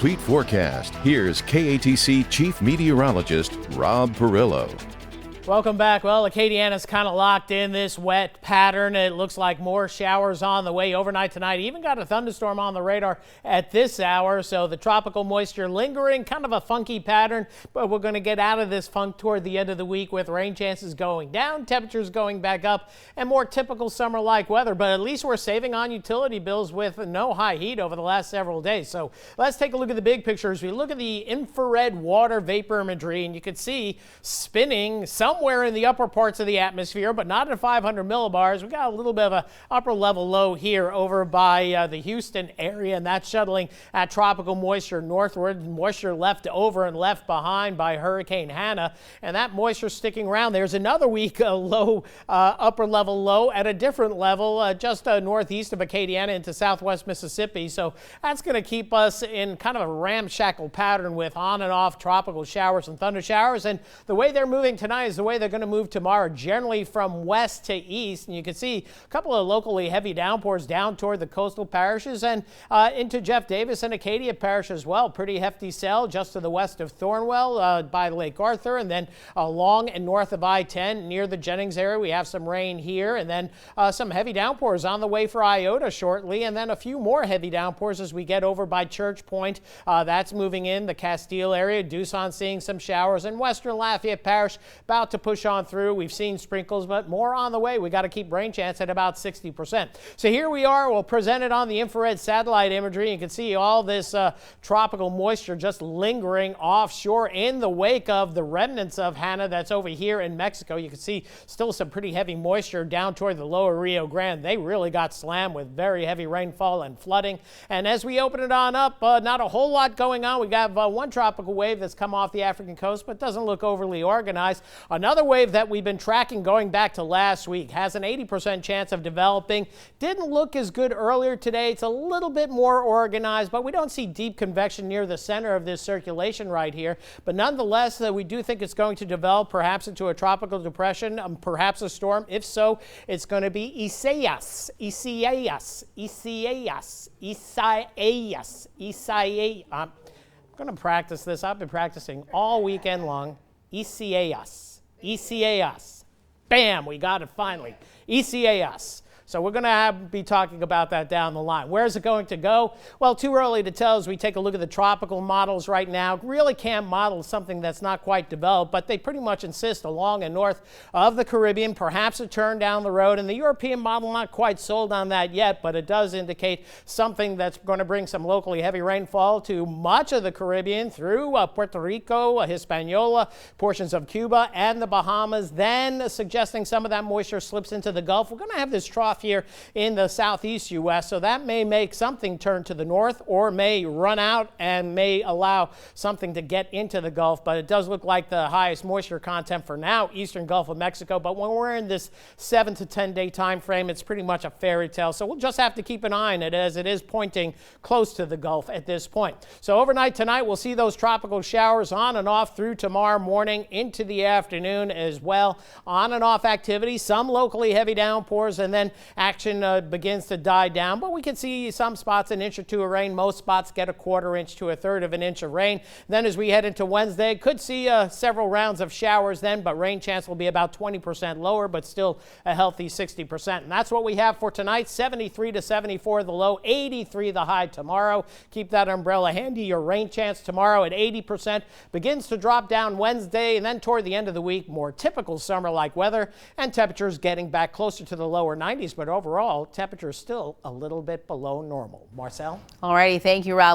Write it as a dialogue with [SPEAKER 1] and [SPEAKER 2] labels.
[SPEAKER 1] complete forecast, here's KATC Chief Meteorologist Rob Perillo.
[SPEAKER 2] Welcome back. Well, Acadiana's kind of locked in this wet pattern. It looks like more showers on the way overnight tonight. Even got a thunderstorm on the radar at this hour. So the tropical moisture lingering, kind of a funky pattern, but we're going to get out of this funk toward the end of the week with rain chances going down, temperatures going back up, and more typical summer-like weather. But at least we're saving on utility bills with no high heat over the last several days. So let's take a look at the big picture as we look at the infrared water vapor imagery, and you can see spinning somewhere in the upper parts of the atmosphere, but not at 500 millibars. We got a little bit of an upper level low here over by the Houston area, and that's shuttling that tropical moisture northward. Moisture left over and left behind by Hurricane Hannah, and that moisture sticking around. There's another weak low, upper level low at a different level, just northeast of Acadiana into southwest Mississippi. So that's going to keep us in kind of a ramshackle pattern with on and off tropical showers and thunder showers. And the way they're moving tonight is the way they're going to move tomorrow, generally from west to east. And you can see a couple of locally heavy downpours down toward the coastal parishes and into Jeff Davis and Acadia Parish as well. Pretty hefty cell just to the west of Thornwell by Lake Arthur, and then along and north of I-10 near the Jennings area. We have some rain here, and then some heavy downpours on the way for Iota shortly, and then a few more heavy downpours as we get over by Church Point. That's moving in the Castile area. Doosan seeing some showers, and western Lafayette Parish about to push on through. We've seen sprinkles, but more on the way. We got to keep rain chance at about 60%. So here we are. We'll present it on the infrared satellite imagery. You can see all this tropical moisture just lingering offshore in the wake of the remnants of Hannah that's over here in Mexico. You can see still some pretty heavy moisture down toward the lower Rio Grande. They really got slammed with very heavy rainfall and flooding. And as we open it on up, not a whole lot going on. We got one tropical wave that's come off the African coast, but doesn't look overly organized. Another wave that we've been tracking going back to last week has an 80% chance of developing. Didn't look as good earlier today. It's a little bit more organized, but we don't see deep convection near the center of this circulation right here. But nonetheless, we do think it's going to develop perhaps into a tropical depression, perhaps a storm. If so, it's going to be Isaias. I'm going to practice this. I've been practicing all weekend long. Isaias. Bam, we got it finally. Isaias. So we're going to be talking about that down the line. Where is it going to go? Well, too early to tell as we take a look at the tropical models right now. Really can't model something that's not quite developed, but they pretty much insist along and north of the Caribbean, perhaps a turn down the road. And the European model, not quite sold on that yet, but it does indicate something that's going to bring some locally heavy rainfall to much of the Caribbean through Puerto Rico, Hispaniola, portions of Cuba, and the Bahamas, then suggesting some of that moisture slips into the Gulf. We're going to have this trough here in the southeast U.S., so that may make something turn to the north or may run out and may allow something to get into the Gulf. But it does look like the highest moisture content for now, eastern Gulf of Mexico. But when we're in this 7 to 10 day time frame, it's pretty much a fairy tale. So we'll just have to keep an eye on it as it is pointing close to the Gulf at this point. So overnight tonight, we'll see those tropical showers on and off through tomorrow morning into the afternoon as well. On and off activity, some locally heavy downpours, and then action begins to die down, but we can see some spots an inch or two of rain. Most spots get a quarter inch to a third of an inch of rain. Then as we head into Wednesday, could see several rounds of showers then, but rain chance will be about 20% lower, but still a healthy 60%. And that's what we have for tonight. 73 to 74 the low, 83 the high tomorrow. Keep that umbrella handy. Your rain chance tomorrow at 80% begins to drop down Wednesday, and then toward the end of the week, more typical summer-like weather and temperatures getting back closer to the lower 90s. But overall, temperature is still a little bit below normal. Marcel?
[SPEAKER 3] All righty. Thank you, Rob.